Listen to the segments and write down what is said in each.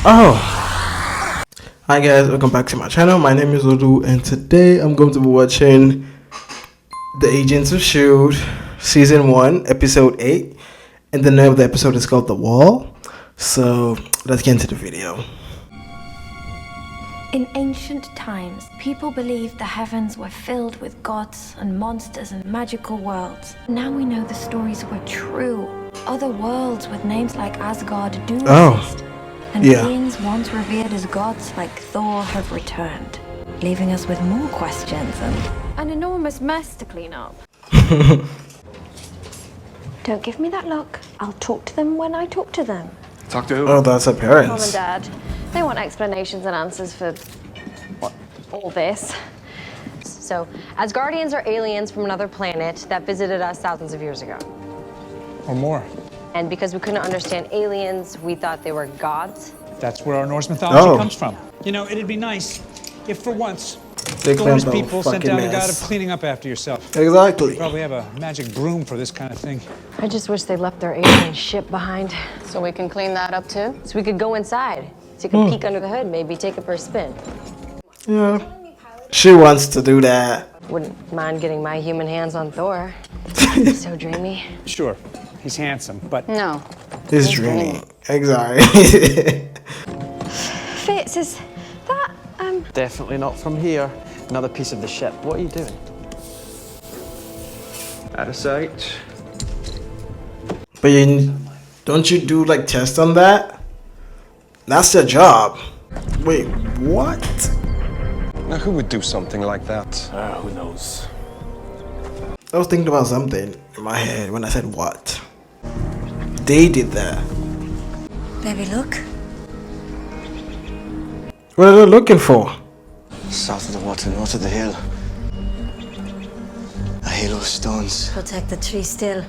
Oh, hi guys, welcome back to my channel. My name is Odu, and today I'm going to be watching The Agents of S.H.I.E.L.D. Season 1, Episode 8, and the name of the episode is called The Wall. So, let's get into the video. In ancient times, people believed the heavens were filled with gods and monsters and magical worlds. Now we know the stories were true. Other worlds with names like Asgard do exist. And beings once revered as gods like Thor have returned, leaving us with more questions and an enormous mess to clean up. Don't give me that look. I'll talk to them when I talk to them. Talk to who? Oh, that's her parents. Mom and Dad. They want explanations and answers for what, all this. So, Asgardians are aliens from another planet that visited us thousands of years ago. Or more. And because we couldn't understand aliens, we thought they were gods. That's where our Norse mythology comes from. You know, it'd be nice if for once Thor's people sent out a god of cleaning up after yourself. Exactly. You probably have a magic broom for this kind of thing. I just wish they left their alien ship behind. So we can clean that up too? So we could go inside. So you could peek under the hood, maybe take it for a spin. Yeah. She wants to do that. Wouldn't mind getting my human hands on Thor. So dreamy. Sure, he's handsome, but... No. He's dreaming. Exactly. Fitz, is that, Definitely not from here. Another piece of the ship. What are you doing? Out of sight. But don't you do like tests on that? That's their job. Wait, what? Now, who would do something like that? Who knows? I was thinking about something in my head when I said what. They did that. Baby, look. What are they looking for? South of the water, north of the hill. A halo of stones. Protect the tree still.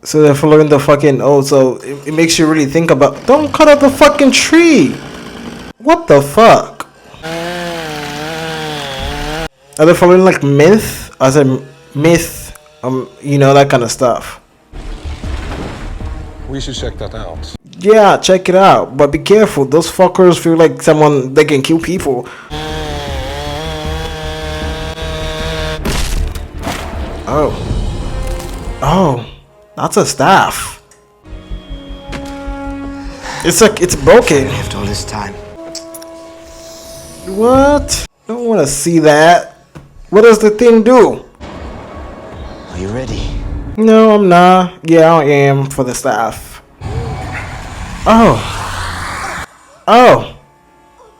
So they're following the fucking... Oh, so it makes you really think about... Don't cut out the fucking tree! What the fuck? Are they following like myth? I said myth. You know, that kind of stuff. We should check that out. Yeah, check it out. But be careful. Those fuckers feel like someone... They can kill people. Oh. Oh. That's a staff. It's broken. After all this time. What? Don't want to see that. What does the thing do? Are you ready? No, I'm not. Yeah, I am for the staff. Oh. Oh.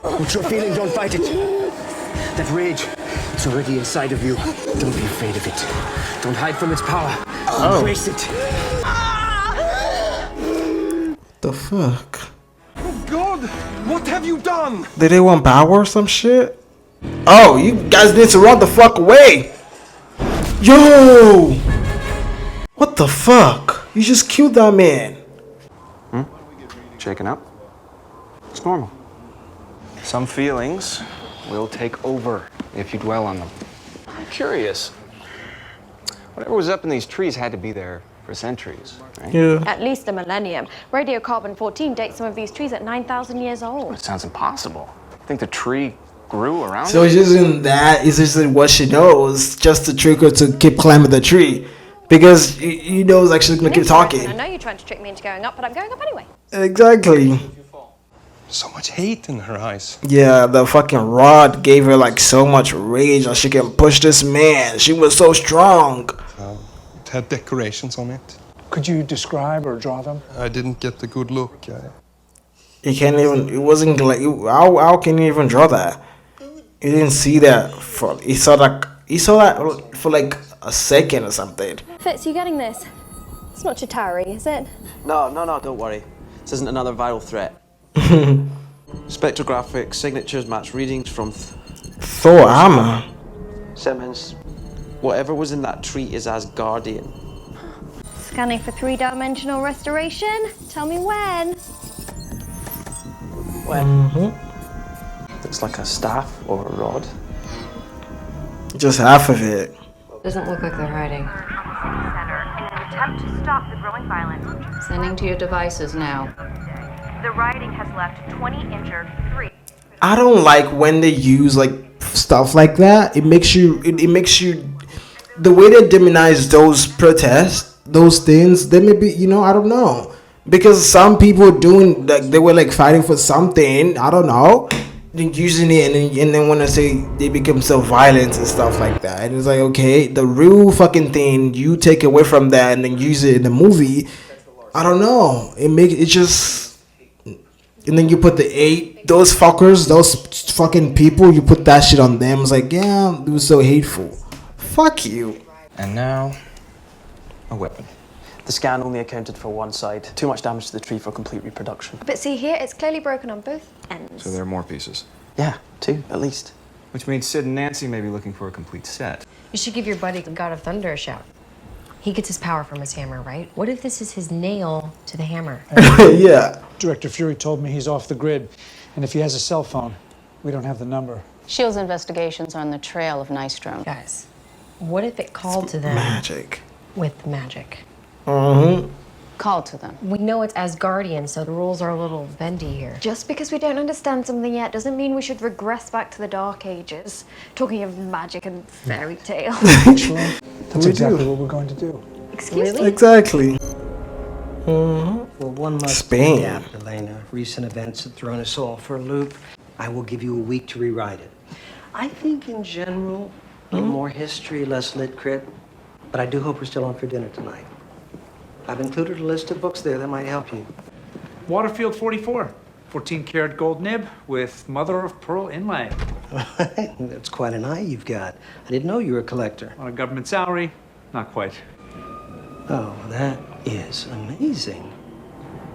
What's your feeling? Don't fight it. That rage, it's already inside of you. Don't be afraid of it. Don't hide from its power. Embrace it. The fuck? Oh God! What have you done? Did they want power or some shit? Oh, you guys need to run the fuck away. Yo! What the fuck? You just killed that man. Shaken up? It's normal. Some feelings will take over if you dwell on them. I'm curious. Whatever was up in these trees had to be there for centuries, right? Yeah. At least a millennium. Radiocarbon-14 dates some of these trees at 9,000 years old. It sounds impossible. I think the tree grew around So it's using that, it's just what she knows, just to trick her to keep climbing the tree. Because you know it's actually gonna keep talking. I know you're trying to trick me into going up, but I'm going up anyway. Exactly. So much hate in her eyes. Yeah, the fucking rod gave her like so much rage and she can push this man. She was so strong. It had decorations on it. Could you describe or draw them? I didn't get the good look. He can't even, it wasn't like, how can you even draw that? He didn't see that for, he saw that for like a second or something. Fitz, you getting this? It's not Chitauri, is it? No, don't worry. This isn't another viral threat. Spectrographic signatures match readings from Thor armor. Simmons. Whatever was in that tree is Asgardian. Scanning for three-dimensional restoration. Tell me when. Looks like a staff or a rod. Just half of it. Doesn't look like they're hiding. Center in an attempt to stop the growing violence. Sending to your devices now. The rioting has led left 20 injured, 3. I don't like when they use like stuff like that. It makes you the way they demonize those protests, those things. They may be, I don't know, because some people doing like they were like fighting for something. I don't know, then using it and then when I say they become so violent and stuff like that, and it's like, okay, the real fucking thing you take away from that and then use it in the movie. I don't know. It just, and then you put those fuckers, those fucking people, you put that shit on them. It's like, yeah, it was so hateful. Fuck you. And now, a weapon. The scan only accounted for one side. Too much damage to the tree for complete reproduction. But see here, it's clearly broken on both ends. So there are more pieces. Yeah, 2 at least. Which means Sid and Nancy may be looking for a complete set. You should give your buddy, the God of Thunder, a shout. He gets his power from his hammer, right? What if this is his nail to the hammer? Yeah. Director Fury told me he's off the grid, and if he has a cell phone, we don't have the number. S.H.I.E.L.D's investigations are on the trail of Nystrom. Guys, what if it called to them Magic. with magic? Called to them. We know it's Asgardian, so the rules are a little bendy here. Just because we don't understand something yet doesn't mean we should regress back to the Dark Ages, talking of magic and fairy tales. That's exactly what we're going to do. Excuse me? Exactly. Well, one must Spain. adapt, Elena. Recent events have thrown us all for a loop. I will give you a week to rewrite it. I think in general, a little more history, less lit crit. But I do hope we're still on for dinner tonight. I've included a list of books there that might help you. Waterfield 44, 14-karat gold nib with mother-of-pearl inlay. That's quite an eye you've got. I didn't know you were a collector. On a government salary, not quite. Oh, that is amazing.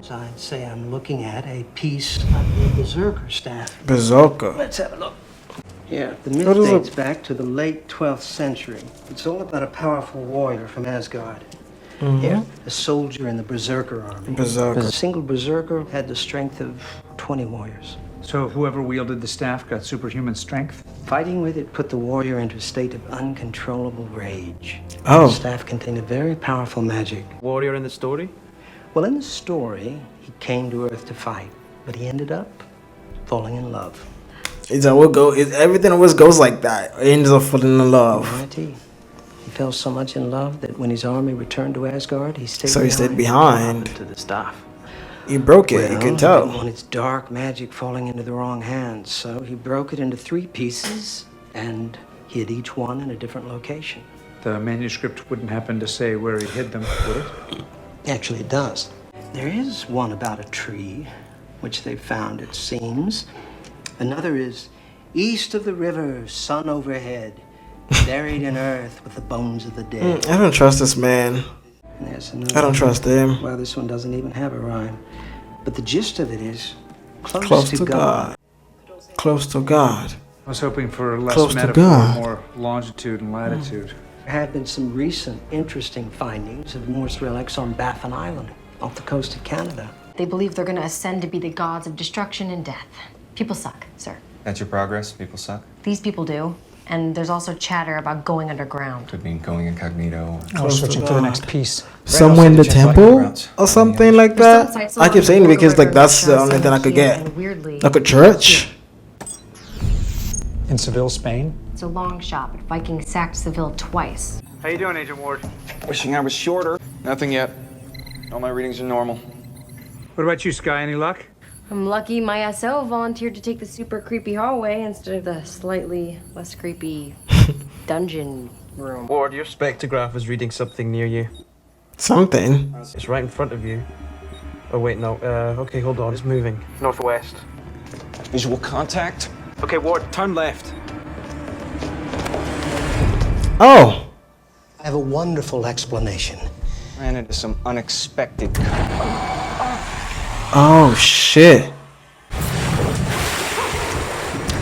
So I'd say I'm looking at a piece of the Berserker staff. Berserker. Let's have a look. Yeah, the myth dates back to the late 12th century. It's all about a powerful warrior from Asgard. Yeah, a soldier in the Berserker army. Berserker. A single Berserker had the strength of 20 warriors. So whoever wielded the staff got superhuman strength? Fighting with it put the warrior into a state of uncontrollable rage. Oh. The staff contained a very powerful magic. Warrior in the story? Well, in the story, he came to Earth to fight, but he ended up falling in love. Everything always goes like that. He ends up falling in love. He fell so much in love that when his army returned to Asgard, he stayed behind. To the staff. He broke it, you can tell. He didn't want its dark magic falling into the wrong hands, so he broke it into 3 pieces and hid each one in a different location. The manuscript wouldn't happen to say where he hid them, would it? Actually, it does. There is one about a tree, which they found, it seems. Another is east of the river, sun overhead, buried in earth with the bones of the dead. I don't trust this man. I don't trust him. Well, this one doesn't even have a rhyme. But the gist of it is close to God. Close to God. I was hoping for less Close to metaphor, God. more longitude and latitude. There have been some recent interesting findings of Norse relics on Baffin Island, off the coast of Canada. They believe they're gonna ascend to be the gods of destruction and death. People suck, sir. That's your progress? People suck? These people do. And there's also chatter about going underground. Could mean going incognito. Or switching to the next piece. Somewhere in the temple or something like that. I keep saying it because like that's the only thing I could get. Like a church. In Seville, Spain? It's a long shot, but Vikings sacked Seville twice. How you doing, Agent Ward? Wishing I was shorter. Nothing yet. All my readings are normal. What about you, Sky? Any luck? I'm lucky my SO volunteered to take the super creepy hallway instead of the slightly less creepy dungeon room. Ward, your spectrograph is reading something near you. Something? It's right in front of you. Oh, wait, no. Okay, hold on. It's moving. Northwest. Visual contact. Okay, Ward, turn left. Oh. I have a wonderful explanation. Ran into some unexpected. Oh shit.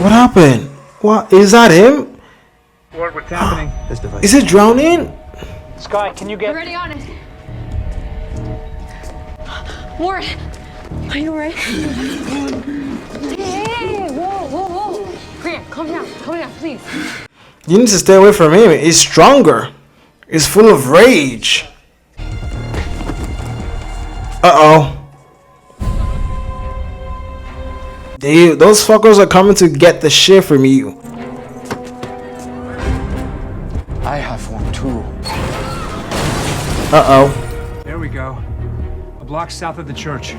What happened? What is that him? Ward, what's happening? This device. Is it drowning? Sky, can you get... We're already on it. Ward, are you alright? Hey, whoa. Grant, calm down, please. You need to stay away from him. He's stronger. He's full of rage. Uh-oh. Those fuckers are coming to get the shit from you. I have one too. Uh-oh. There we go. A block south of the church.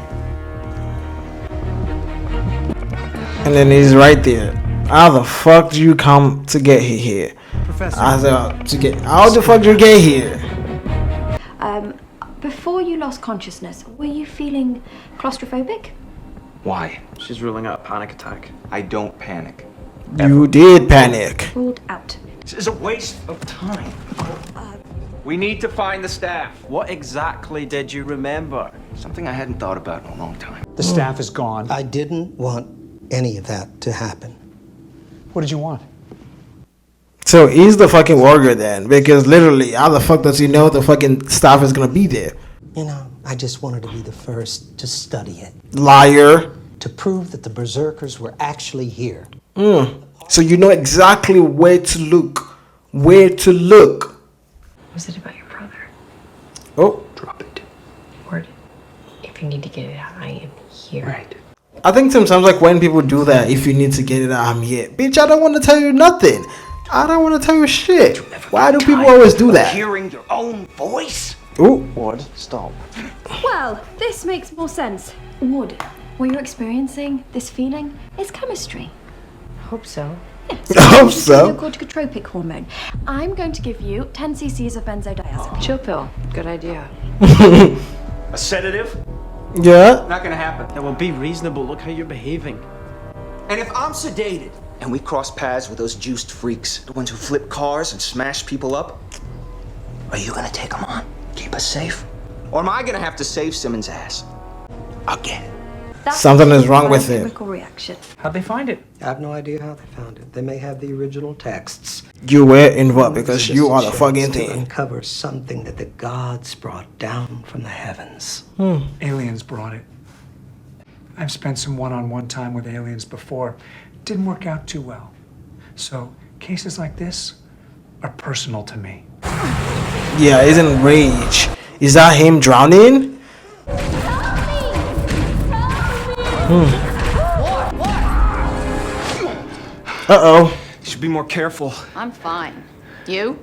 And then he's right there. How the fuck do you come to get here? Professor. How the fuck do you get here? Before you lost consciousness, were you feeling claustrophobic? Why? She's ruling out a panic attack. I don't panic. You did panic. Ruled out. This is a waste of time. We need to find the staff. What exactly did you remember? Something I hadn't thought about in a long time. The staff is gone. I didn't want any of that to happen. What did you want? So he's the fucking warrior then, because literally, how the fuck does he know the fucking staff is gonna be there? You know, I just wanted to be the first to study it. Liar. To prove that the Berserkers were actually here. So you know exactly where to look. Where to look. Was it about your brother? Oh. Drop it. Word. If you need to get it out, I am here. Right. I think sometimes like when people do that, if you need to get it out, I'm here. Bitch, I don't want to tell you nothing. I don't want to tell you shit. Why do people always do that? Hearing your own voice? Ooh. Ward, stop. Well, this makes more sense. Wood, what you're experiencing, this feeling, is chemistry. Hope so. Yes. I hope so. Your corticotropic hormone. I'm going to give you 10 cc's of benzodiazepine. Chill pill. Good idea. A sedative? Yeah. Not gonna happen. Now, well, be reasonable. Look how you're behaving. And if I'm sedated and we cross paths with those juiced freaks, the ones who flip cars and smash people up, are you gonna take them on? Keep us safe? Or am I gonna have to save Simmons' ass? Again. That's Something is wrong with it. chemical reaction. How'd they find it? I have no idea how they found it. They may have the original texts. You were involved because It's you just are a the chance fucking to thing. uncover something that the gods brought down from the heavens. Aliens brought it. I've spent some one-on-one time with aliens before. Didn't work out too well. So cases like this are personal to me. Yeah, he's in rage. Is that him drowning? Uh-oh. You should be more careful. I'm fine. You?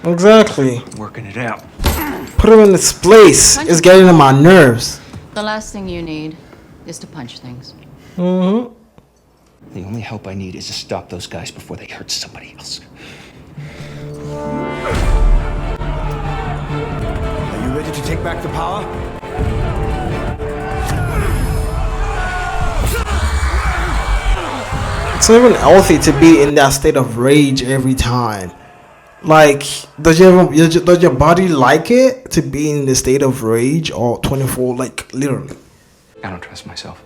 Exactly. Working it out. Put him in his place. It's getting on my nerves. The last thing you need is to punch things. Mm-hmm. The only help I need is to stop those guys before they hurt somebody else. Are you ready to take back the power? It's not even healthy to be in that state of rage every time. Like, does your body like it to be in the state of rage or 24, like, literally? I don't trust myself.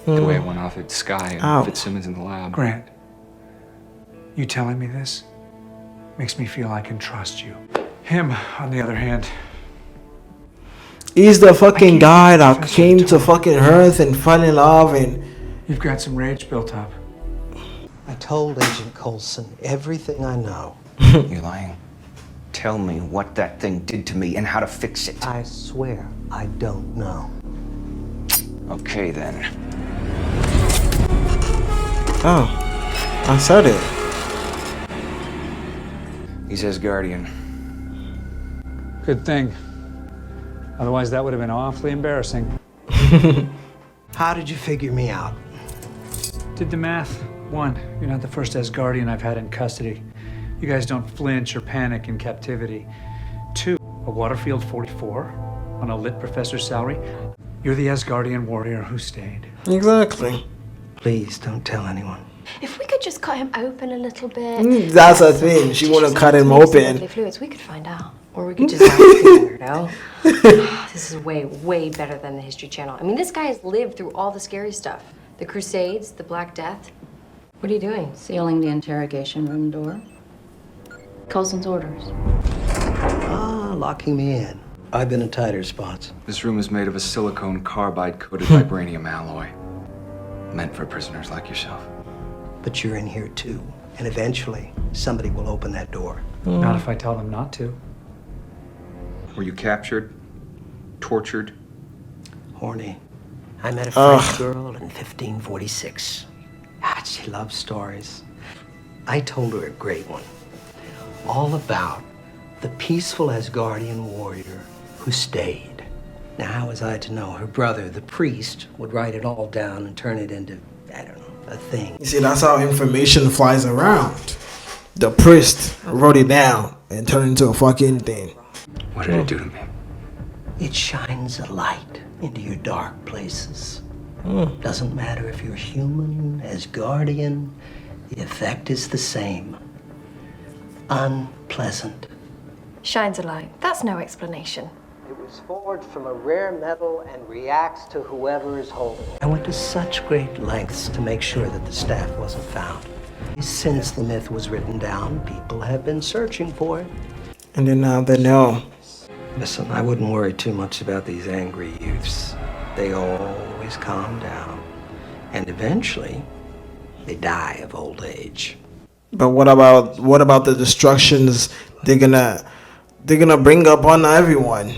The way I went off at Sky and Fitzsimmons in the lab. Grant, you telling me this makes me feel I can trust you. Him, on the other hand, He's the fucking guy that came to fucking Earth and fell in love and... you've got some rage built up. I told Agent Coulson everything I know. You're lying. Tell me what that thing did to me and how to fix it. I swear I don't know. Okay, then. Oh, I said it. He's Asgardian. Good thing. Otherwise, that would have been awfully embarrassing. How did you figure me out? Did the math. 1, you're not the first Asgardian I've had in custody. You guys don't flinch or panic in captivity. 2, a Waterfield 44 on a lit professor's salary. You're the Asgardian warrior who stayed. Exactly. Please don't tell anyone. If we could just cut him open a little bit. That's the thing. She want to cut him open. Fluids, we could find out. Or we could just ask the weirdo. This is way, way better than the History Channel. I mean, this guy has lived through all the scary stuff. The Crusades, the Black Death. What are you doing? Sealing the interrogation room door. Coulson's orders. Ah, locking me in. I've been in tighter spots. This room is made of a silicone carbide-coated vibranium alloy. Meant for prisoners like yourself. But you're in here too. And eventually, somebody will open that door. Not if I tell them not to. Were you captured? Tortured? Horny. I met a French girl in 1546. She loves stories. I told her a great one, all about the peaceful Asgardian warrior who stayed. Now, how was I to know her brother, the priest, would write it all down and turn it into, I don't know, a thing? You see, that's how information flies around. The priest wrote it down and turned it into a fucking thing. What did it do to me? It shines a light into your dark places. Doesn't matter if you're human, Asgardian, the effect is the same. Unpleasant. Shines a light. That's no explanation. It was forged from a rare metal and reacts to whoever is holding it. I went to such great lengths to make sure that the staff wasn't found. Since the myth was written down, people have been searching for it. And then now they know. Listen, I wouldn't worry too much about these angry youths. They always calm down. And eventually, they die of old age. But what about the destructions they're gonna bring up on everyone?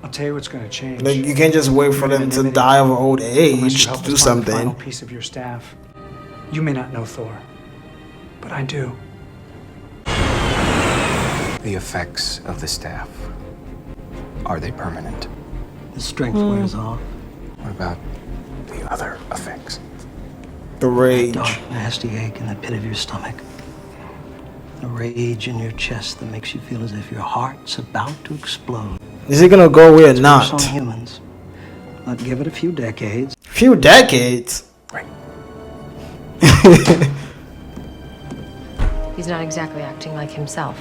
I'll tell you what's going to change. Like, you can't just wait for them to die of old age to do something. The final piece of your staff. You may not know Thor, but I do. The effects of the staff. Are they permanent? The strength wears off. What about the other effects? The rage. Dark, nasty ache in the pit of your stomach. The rage in your chest that makes you feel as if your heart's about to explode. Is it gonna go away or not? It's on humans. But give it a few decades. Few decades? Right. He's not exactly acting like himself.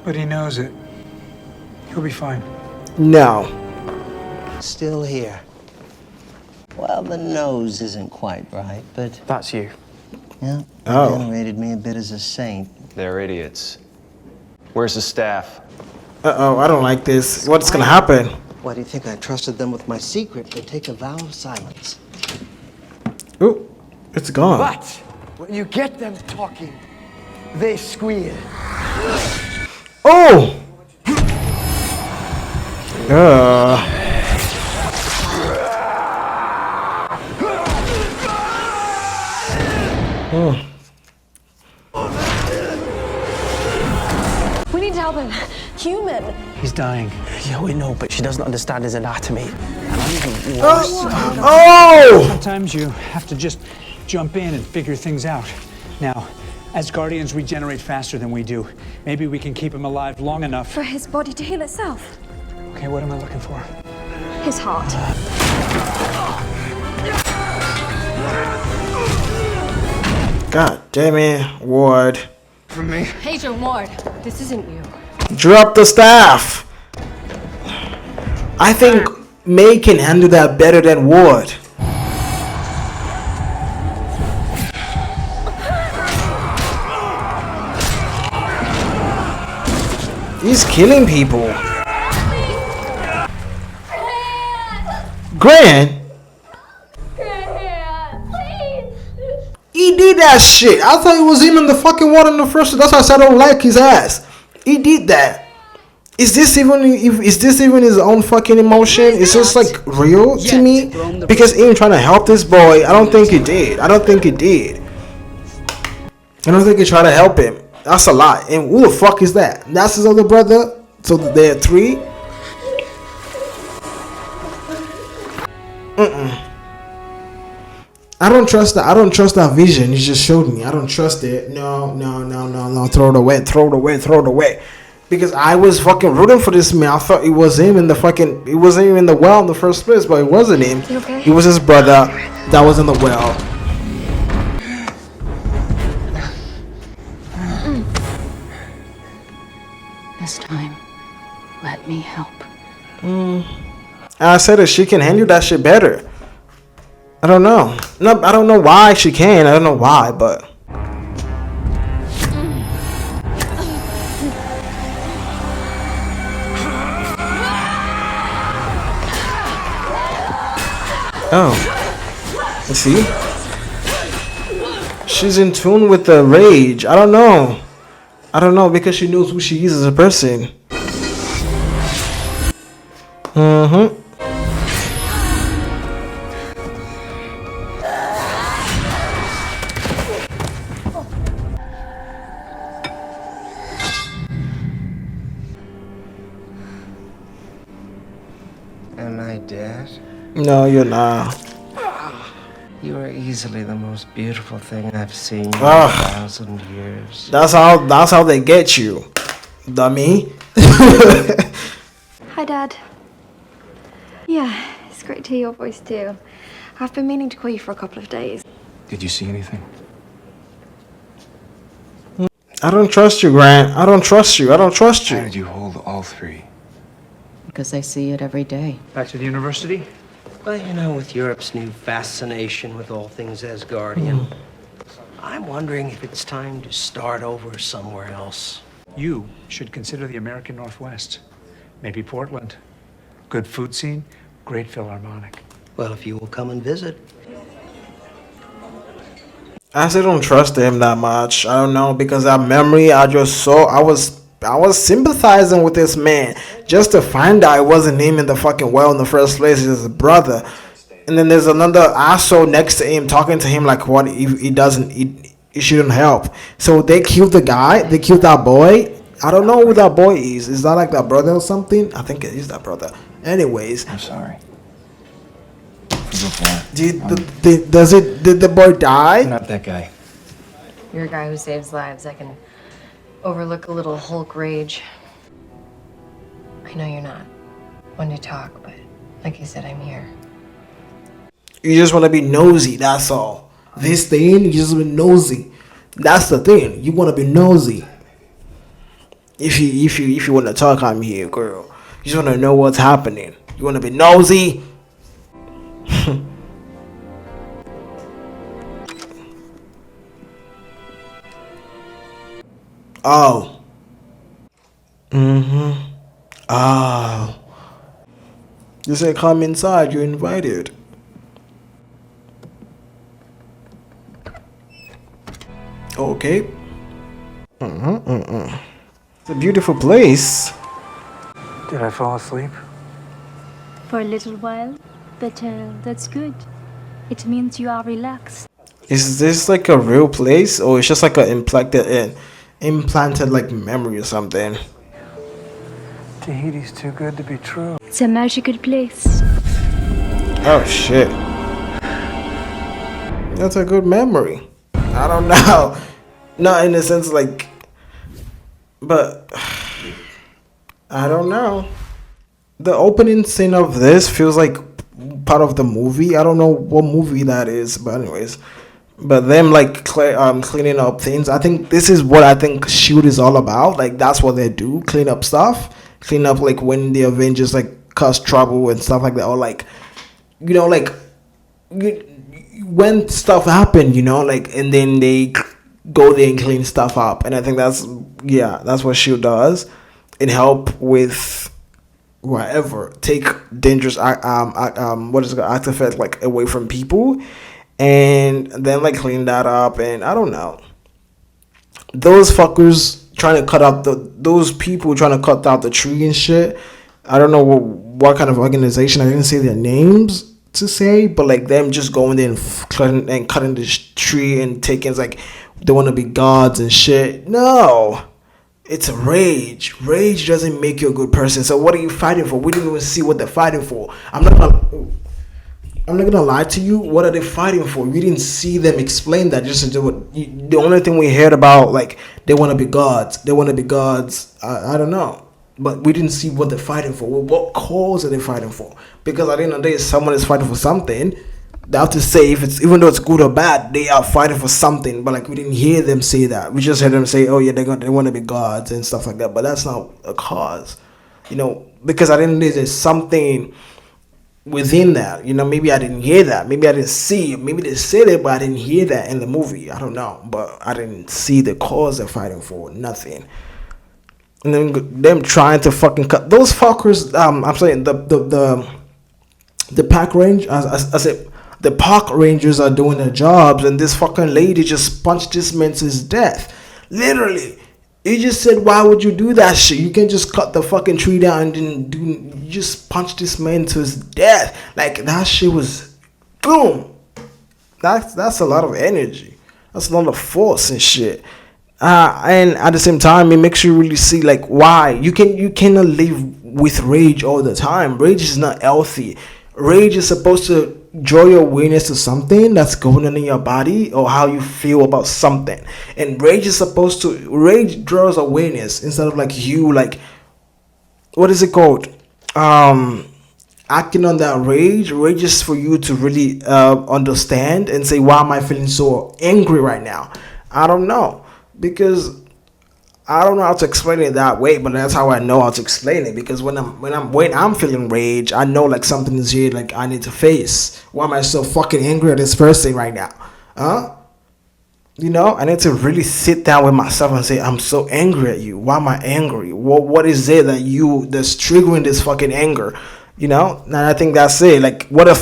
But he knows it. He'll be fine. No. Still here. Well, the nose isn't quite right, but... That's you. Yeah, Oh. venerated me a bit as a saint. They're idiots. Where's the staff? Uh-oh, I don't like this. What's gonna happen? Why do you think I trusted them with my secret? They take a vow of silence. Ooh, it's gone. But when you get them talking, they squeal. Oh! We need to help him. Human. He's dying. Yeah, we know, but she doesn't understand his anatomy. Oh! Sometimes you have to just jump in and figure things out. Now, Asgardians regenerate faster than we do. Maybe we can keep him alive long enough. For his body to heal itself. Okay, what am I looking for? His heart. God damn it, Ward. For me? Agent Ward, this isn't you. Drop the staff. I think May can handle that better than Ward. He's killing people. Grant? He did that shit. I thought it was him in the fucking water in the first. That's why I said I don't like his ass. He did that. Is this even his own fucking emotion? Is this like real to me? Because even trying to help this boy, I don't think he did. I don't think he did. I don't think he tried to help him. That's a lot. And who the fuck is that? That's his other brother. So there are three. I don't trust that. I don't trust that vision you just showed me. I don't trust it. No. Throw it away. Because I was fucking rooting for this man. I thought it was him in the fucking. It wasn't even in the well in the first place, but it wasn't him. You okay? It was his brother that was in the well. This time, let me help. I said that she can handle that shit better. I don't know. No, I don't know why she can. I don't know why, but. Oh. You see? She's in tune with the rage. I don't know. Because she knows who she is as a person. No, you're not. You are easily the most beautiful thing I've seen in Ugh. 1,000 years. That's how they get you, dummy. Hi, Dad. Yeah, it's great to hear your voice too. I've been meaning to call you for a couple of days. Did you see anything? I don't trust you, Grant. I don't trust you. I don't trust How you. did you hold all three? Because I see it every day. Back to the university? Well, you know, with Europe's new fascination with all things Asgardian, I'm wondering if it's time to start over somewhere else. You should consider the American Northwest. Maybe Portland. Good food scene, great philharmonic. Well, if you will come and visit. I still don't trust him that much. I don't know, because that memory I just saw, I was sympathizing with this man just to find out it wasn't him in the fucking well in the first place. It's his brother, and then there's another asshole next to him talking to him like what he doesn't he shouldn't help. So they killed the guy. They killed that boy. I don't know who that boy is. Is that like that brother or something? I think it is that brother. Anyways, I'm sorry. did the boy die? I'm not that guy. You're a guy who saves lives. I can overlook a little Hulk rage. I know you're not one to talk, but like I said, I'm here. You just want to be nosy. That's all. This thing, you just be nosy. That's the thing. You want to be nosy. If you want to talk, I'm here, girl. You just want to know what's happening. You want to be nosy. Oh. Oh. You say come inside. You're invited. Okay. It's a beautiful place. Did I fall asleep? For a little while, but that's good. It means you are relaxed. Is this like a real place, or it's just like a implanted like memory or something? Tahiti's too good to be true. It's a magical place. Oh shit. That's a good memory. I don't know. Not in the sense like, but I don't know. The opening scene of this feels like part of the movie. I don't know what movie that is, but anyways. But them like cleaning up things. I think this is what I think S.H.I.E.L.D. is all about. Like that's what they do. Clean up stuff. Clean up like when the Avengers like cause trouble and stuff like that. Or like, you know, like when stuff happen, you know, like, and then they go there and clean stuff up. And I think that's what S.H.I.E.L.D. does. It help with whatever, take dangerous artifacts like away from people, and then like clean that up. And I don't know, those fuckers trying to cut out those people trying to cut out the tree and shit. I don't know what kind of organization. I didn't say their names to say, but like them just going there and cutting this tree and taking, it's like they want to be gods and shit. No, it's rage. Rage doesn't make you a good person. So what are you fighting for? We didn't even see what they're fighting for. I'm not gonna lie to you. What are they fighting for? We didn't see them explain that. Just to do it. The only thing we heard about, like, they want to be gods. They want to be gods. I don't know. But we didn't see what they're fighting for. What cause are they fighting for? Because at the end of the day, someone is fighting for something. They have to say, if it's, even though it's good or bad, they are fighting for something. But like, we didn't hear them say that. We just heard them say, oh yeah, they want to be gods and stuff like that. But that's not a cause, you know. Because at the end of the day, there's something within that, you know. Maybe I didn't hear that. Maybe I didn't see it. Maybe they said it, but I didn't hear that in the movie. I don't know. But I didn't see the cause they're fighting for. Nothing. And then them trying to fucking cut those fuckers. I'm saying the park range. I said the park rangers are doing their jobs, and this fucking lady just punched this man to his death. Literally, he just said, "Why would you do that shit? You can just cut the fucking tree down and then you just punch this man to his death." Like that shit was, boom. That's a lot of energy. That's a lot of force and shit. And at the same time, it makes you really see like why you cannot live with rage all the time. Rage is not healthy. Rage is supposed to draw your awareness to something that's going on in your body or how you feel about something. And rage draws awareness instead of like you like, what is it called? Acting on that rage. Rage is for you to really understand and say, why am I feeling so angry right now? I don't know, because I don't know how to explain it that way, but that's how I know how to explain it. Because when I'm feeling rage, I know like something is here, like I need to face. Why am I so fucking angry at this person right now? I need to really sit down with myself and say, I'm so angry at you. Why am I angry? What is it that's triggering this fucking anger? And I think that's it. Like, what are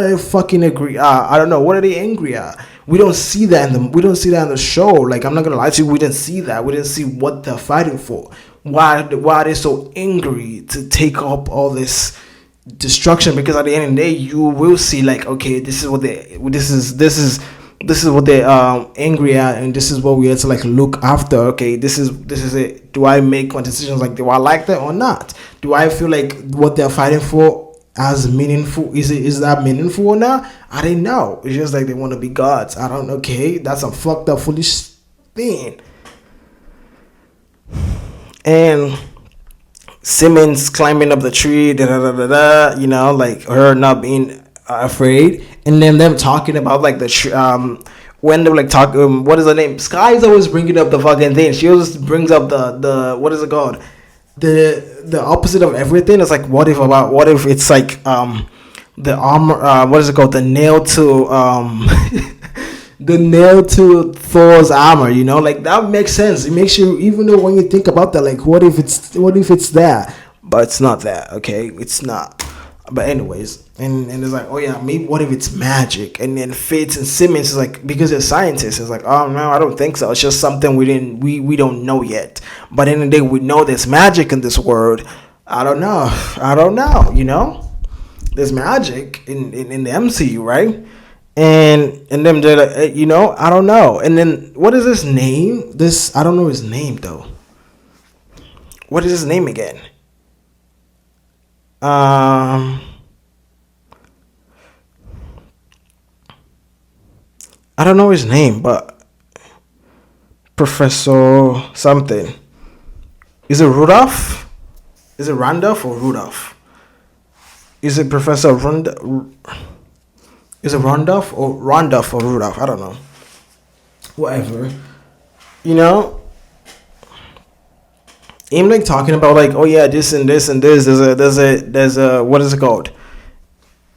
they fucking angry? I don't know. What are they angry at? We don't see that in the show. Like, I'm not gonna lie to you. We didn't see that. We didn't see what they're fighting for. Why are they so angry to take up all this destruction? Because at the end of the day, you will see like, okay, this is what they're angry at, and this is what we have to like look after. Okay, this is it. Do I make decisions like, do I like that or not? Do I feel like what they're fighting for as meaningful? Is that meaningful or not? I didn't know. It's just like they want to be gods. I don't know. Okay, that's a fucked up foolish thing. And Simmons climbing up the tree, like her not being afraid, and then them talking about like the when they're like talking, what is her name? Sky's always bringing up the fucking thing. She always brings up the what is it called? The opposite of everything. It's like, what if it's like the armor, what is it called? The nail to the nail to Thor's armor, like that makes sense. It makes you, even though when you think about that, like what if it's that, but it's not that. Okay, it's not. But anyways, and it's like, oh yeah, maybe what if it's magic? And then Fitz and Simmons is like, because they're scientists, it's like, oh no, I don't think so. It's just something we don't know yet. But in the day, we know there's magic in this world. I don't know. There's magic in the MCU, right? And then they're like, I don't know. And then what is his name? I don't know his name though. What is his name again? I don't know his name, but Professor something. Is it Rudolph? Is it Randolph or Rudolph? Is it Professor Is it Randolph or Rudolph? I don't know. Whatever. Him like talking about like, oh yeah, this and this and this. There's a what is it called?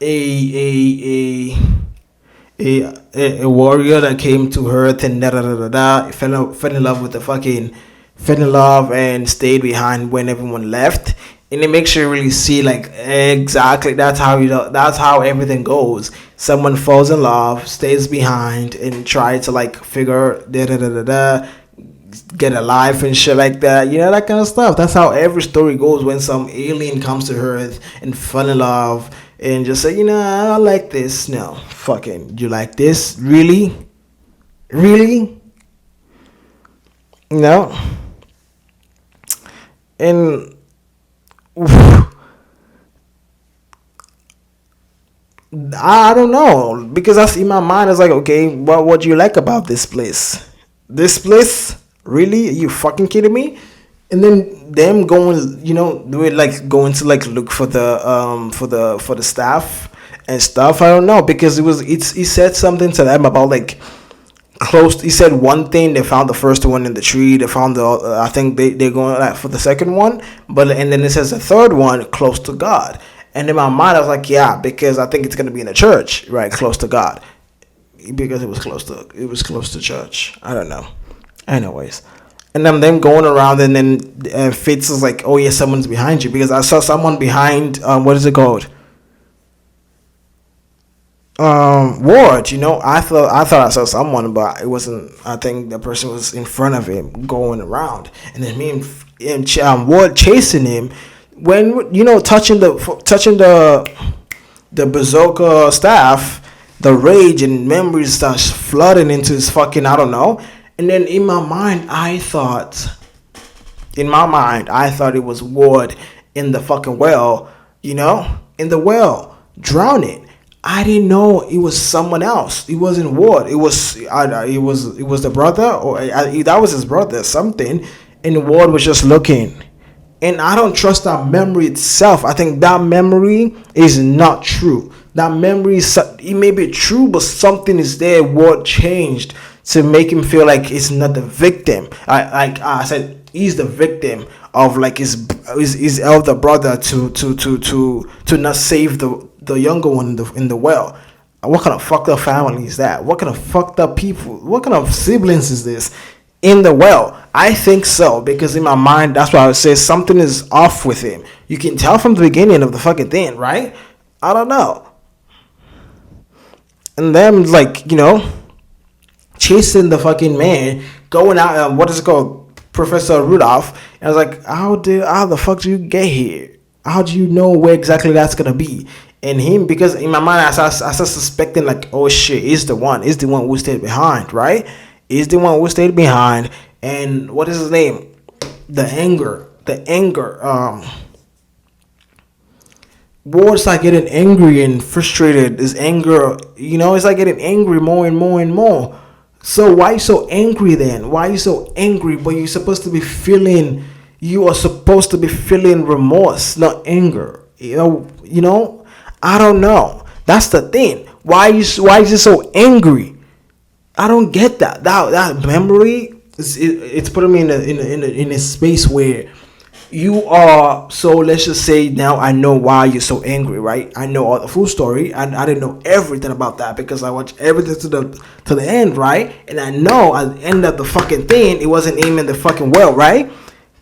A warrior that came to Earth and fell in love with fell in love and stayed behind when everyone left. And it makes you really see like exactly that's how everything goes. Someone falls in love, stays behind, and try to like figure get a life and shit like that, that kind of stuff. That's how every story goes when some alien comes to Earth and fall in love and just say, I like this. No, fucking, you like this? Really? And I don't know, because that's in my mind. It's like, okay, what do you like about this place? Really? Are you fucking kidding me? And then them going, doing like going to like look for the staff and stuff. I don't know, because he said something to them about like close. He said one thing. They found the first one in the tree. They found I think they're going like for the second one, and then it says the third one close to God. And in my mind, I was like, yeah, because I think it's gonna be in a church, right, close to God, because it was close to church. I don't know. Anyways, and then them going around, and then Fitz is like, oh yeah, someone's behind you, because I saw someone behind. What is it called? Ward. I thought I saw someone, but it wasn't. I think the person was in front of him going around, and then me and Ward chasing him. When touching the Berserker staff, the rage and memories starts flooding into his fucking, I don't know. And then in my mind I thought it was Ward in the fucking well, in the well, drowning. I didn't know it was someone else. It wasn't Ward. It was the brother, or that was his brother, something. And Ward was just looking. And I don't trust that memory itself. I think that memory is not true. That memory it may be true, but something is there. What changed to make him feel like he's not the victim? I said he's the victim of like his elder brother to not save the younger one in the well. What kind of fucked up family is that? What kind of fucked up people? What kind of siblings is this in the well? I think so, because in my mind, that's why I would say something is off with him. You can tell from the beginning of the fucking thing, right? I don't know. And them, like, chasing the fucking man, going out, what is it called? Professor Rudolph. And I was like, how the fuck do you get here? How do you know where exactly that's gonna be? And him, because in my mind, I started suspecting, like, oh shit, he's the one who stayed behind, right? He's the one who stayed behind. And what is his name? The anger. Ward's like getting angry and frustrated. His anger, it's like getting angry more and more and more. So why are you so angry then? Why are you so angry? But you are supposed to be feeling remorse, not anger. I don't know. That's the thing. Why is he so angry? I don't get that. That memory, it's putting me in a space where you are. So let's just say now I know why you're so angry, right? I know all the full story, and I didn't know everything about that because I watched everything to the end, right? And I know at the end of the fucking thing, it wasn't him in the fucking well, right?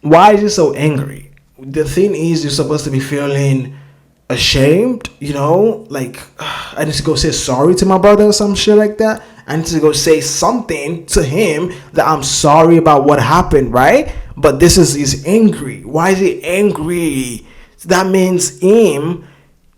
Why is he so angry? The thing is, you're supposed to be feeling ashamed, like I need to go say sorry to my brother or some shit like that. I need to go say something to him that I'm sorry about what happened, right? But he's angry. Why is he angry? That means him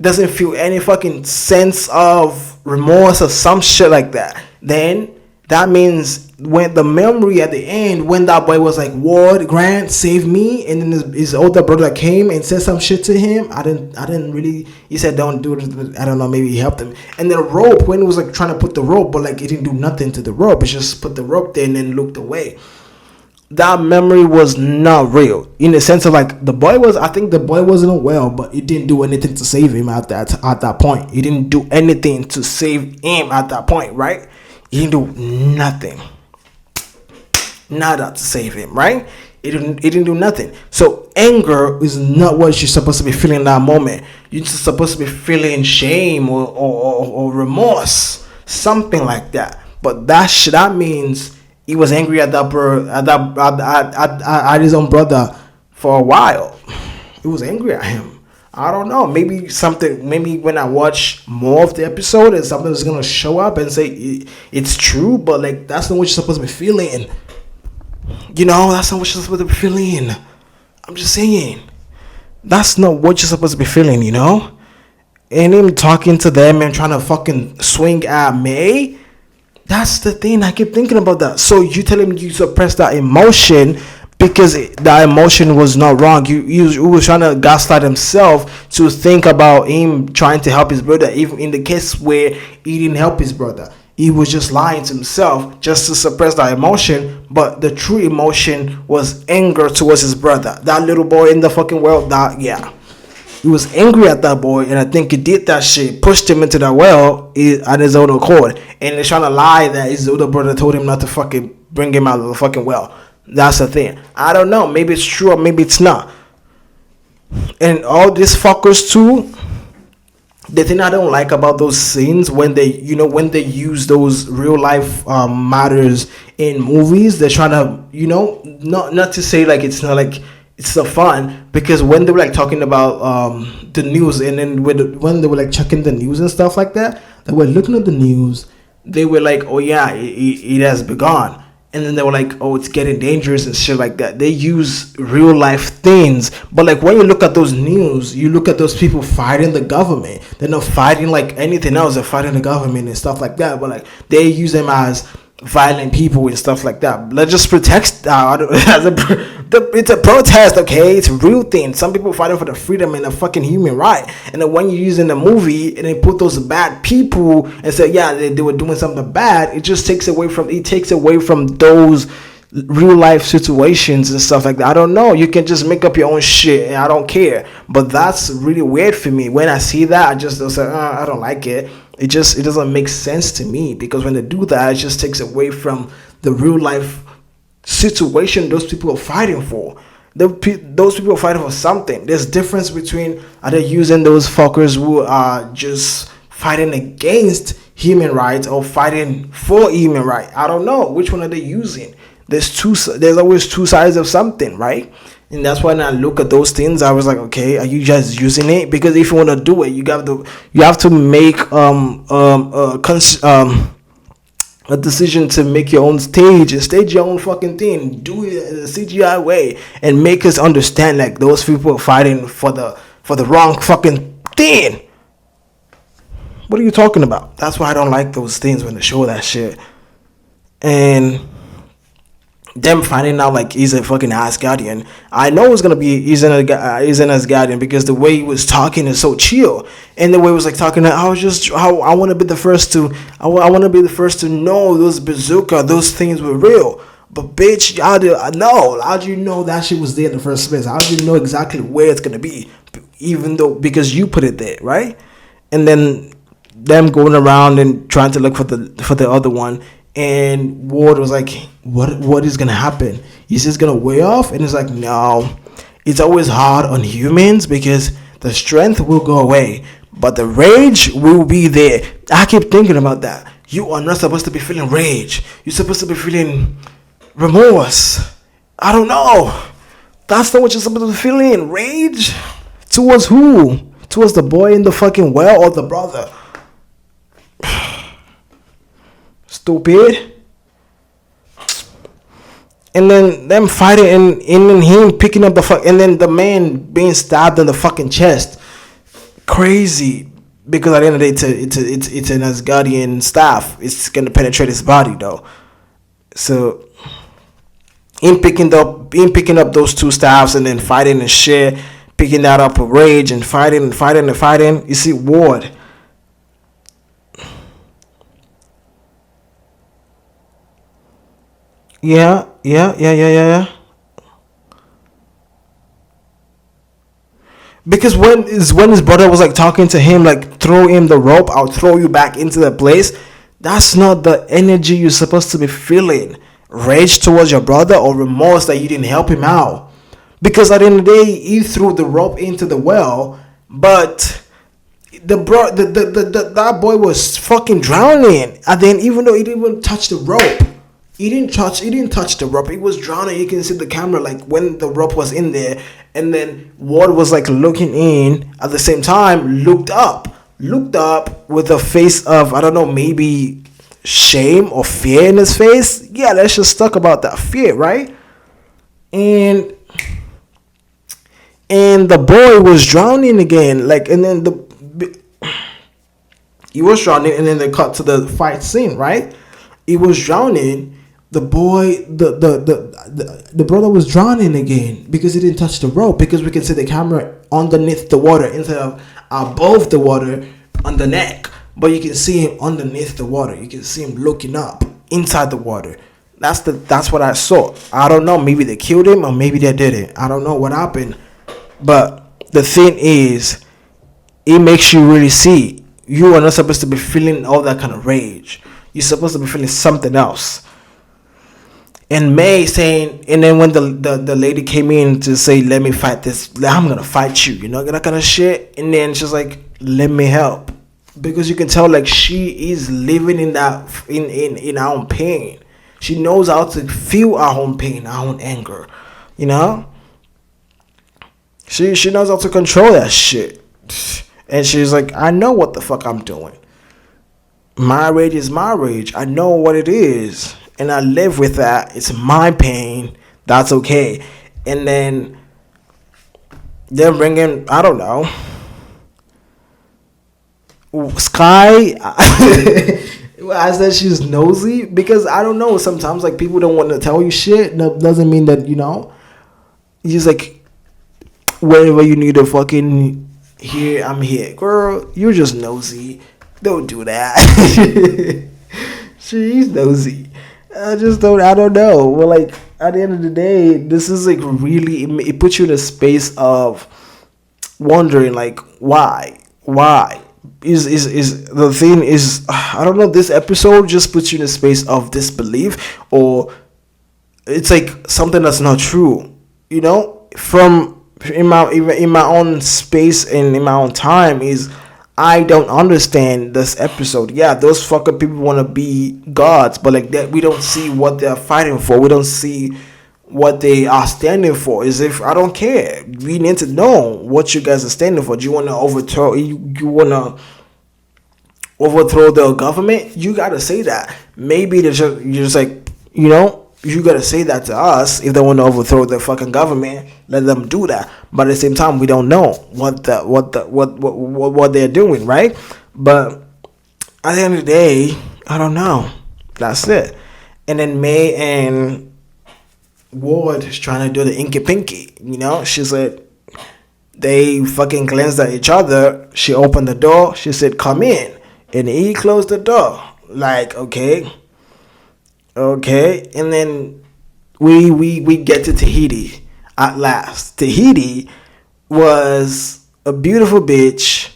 doesn't feel any fucking sense of remorse or some shit like that. Then that means when the memory at the end, when that boy was like, Ward, Grant, save me, and then his older brother came and said some shit to him. I didn't really. He said don't do it. I don't know. Maybe he helped him. And the rope, when he was like trying to put the rope, but like it didn't do nothing to the rope. It just put the rope there and then looked away. That memory was not real, in the sense of like I think the boy wasn't well, but it didn't do anything to save him at that point. He didn't do anything to save him at that point, right? He didn't do nothing. Nada to save him, right? It didn't do nothing. So anger is not what you're supposed to be feeling in that moment. You're just supposed to be feeling shame or remorse, something like that. But that means he was angry at his own brother for a while. He was angry at him. I don't know. Maybe when I watch more of the episode, and something is gonna show up and say it's true. But like that's not what you're supposed to be feeling. That's not what you're supposed to be feeling. I'm just saying. That's not what you're supposed to be feeling, And him talking to them and trying to fucking swing at May. That's the thing. I keep thinking about that. So you tell him you suppress that emotion because that emotion was not wrong. You was trying to gaslight himself to think about him trying to help his brother. Even in the case where he didn't help his brother. He was just lying to himself just to suppress that emotion. But the true emotion was anger towards his brother. That little boy in the fucking world, he was angry at that boy. And I think he did that shit, pushed him into that well at his own accord. And he's trying to lie that his older brother told him not to fucking bring him out of the fucking well. That's the thing. I don't know. Maybe it's true or maybe it's not. And all these fuckers too. The thing I don't like about those scenes when they use those real life matters in movies, they're trying to, not to say like it's not like it's so fun, because when they were like talking about the news, and then when they were like checking the news and stuff like that, they were looking at the news, they were like, oh yeah, it has begun. And then they were like, oh, it's getting dangerous and shit like that. They use real life things. But like when you look at those news, you look at those people fighting the government. They're not fighting like anything else. They're fighting the government and stuff like that. But like they use them as violent people and stuff like that. Let's just protect as a It's a protest, okay? It's a real thing. Some people fighting for the freedom and the fucking human right. And then when you use in the movie and they put those bad people and say, yeah, they were doing something bad, it just takes away from those real life situations and stuff like that. I don't know. You can just make up your own shit and I don't care. But that's really weird for me. When I see that, I just say, I don't like it. It doesn't make sense to me, because when they do that, it just takes away from the real life situation those people are fighting for. Those people are fighting for something. There's difference between, are they using those fuckers who are just fighting against human rights or fighting for human rights? I don't know. Which one are they using? There's always two sides of something, right? And that's why when I look at those things, I was like, okay, are you guys using it? Because if you want to do it, you have to make a decision to make your own stage and stage your own fucking thing. Do it in a CGI way and make us understand like those people are fighting for the wrong fucking thing. What are you talking about? That's why I don't like those things when they show that shit. And them finding out like he's a fucking Asgardian. I know it's gonna be he's an Asgardian because the way he was talking is so chill, and the way he was like talking, I want to be the first to know those Berserker, those things were real. But bitch, how do you know that shit was there in the first place? How do you know exactly where it's gonna be, even though because you put it there, right? And then them going around and trying to look for the other one. And Ward was like, what is gonna happen? Is this gonna wear off? And it's like, no. It's always hard on humans because the strength will go away, but the rage will be there. I keep thinking about that. You are not supposed to be feeling rage. You're supposed to be feeling remorse. I don't know. That's not what you're supposed to be feeling. Rage? Towards who? Towards the boy in the fucking well or the brother? Stupid. And then them fighting and then him picking up the fuck, and then the man being stabbed in the fucking chest. Crazy. Because at the end of the day, it's an Asgardian staff. It's gonna penetrate his body though. So him picking up those two staffs and then fighting and shit, picking that up with rage and fighting. You see Ward. Yeah. Because when his brother was like talking to him, like throw him the rope, I'll throw you back into the place. That's not the energy you're supposed to be feeling. Rage towards your brother or remorse that you didn't help him out. Because at the end of the day, he threw the rope into the well, but that boy was fucking drowning. And then even though he didn't even touch the rope. He didn't touch the rope. He was drowning. You can see the camera like when the rope was in there, and then Ward was like looking in at the same time, looked up with a face of, I don't know, maybe shame or fear in his face. Yeah, let's just talk about that fear, right? And the boy was drowning again, like, and then he was drowning, and then they cut to the fight scene, right? He was drowning. The boy, the brother was drowning again because he didn't touch the rope, because we can see the camera underneath the water instead of above the water on the neck. But you can see him underneath the water. You can see him looking up inside the water. That's what I saw. I don't know. Maybe they killed him or maybe they didn't. I don't know what happened. But the thing is, it makes you really see you are not supposed to be feeling all that kind of rage. You're supposed to be feeling something else. And May saying, and then when the lady came in to say, let me fight this, I'm gonna fight you, you know, that kind of shit. And then she's like, let me help. Because you can tell like she is living in that in her own pain. She knows how to feel her own pain, her own anger. You know? She knows how to control that shit. And she's like, I know what the fuck I'm doing. My rage is my rage. I know what it is. And I live with that. It's my pain. That's okay. And then they're bringing, I don't know, Sky. I said she's nosy because I don't know. Sometimes like people don't want to tell you shit. That doesn't mean that, you know. He's like, whenever you need a fucking here, I'm here. Girl, you're just nosy. Don't do that. She's nosy. I don't know. Well, like, at the end of the day, this is like really, it puts you in a space of wondering, like, why is the thing is, I don't know, this episode just puts you in a space of disbelief, or it's like something that's not true, you know. From in my own space and in my own time, is I don't understand this episode. Yeah, those fucking people want to be gods, but like that, we don't see what they're fighting for. We don't see what they are standing for. Is if I don't care. We need to know what you guys are standing for. Do you want to overthrow? You want to overthrow the government? You gotta say that. Maybe you're just like, you know, you gotta say that to us. If they want to overthrow the fucking government, let them do that. But at the same time, we don't know what they're doing, right? But at the end of the day, I don't know. That's it. And then May and Ward is trying to do the inky pinky, you know. She said they fucking glanced at each other. She opened the door. She said, "Come in," and he closed the door. Like, okay. And then we get to Tahiti at last. Tahiti was a beautiful bitch.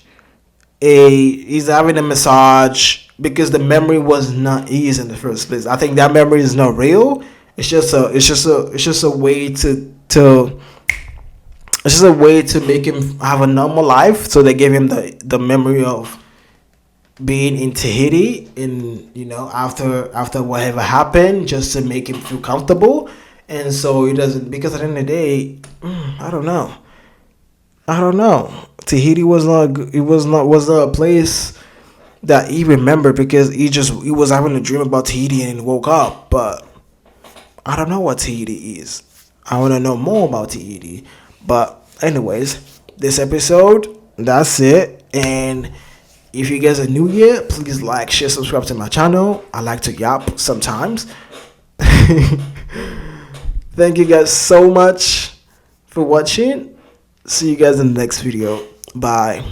He's having a massage because the memory was not his in the first place. I think that memory is not real. It's just a way to make him have a normal life. So they gave him the memory of being in Tahiti, in, you know, after whatever happened, just to make him feel comfortable. And so he doesn't, because at the end of the day, I don't know. Tahiti was not a place that he remembered, because he was having a dream about Tahiti and he woke up. But I don't know what Tahiti is. I want to know more about Tahiti. But anyways, this episode, that's it. And if you guys are new here, please like, share, subscribe to my channel. I like to yap sometimes. Thank you guys so much for watching. See you guys in the next video. Bye.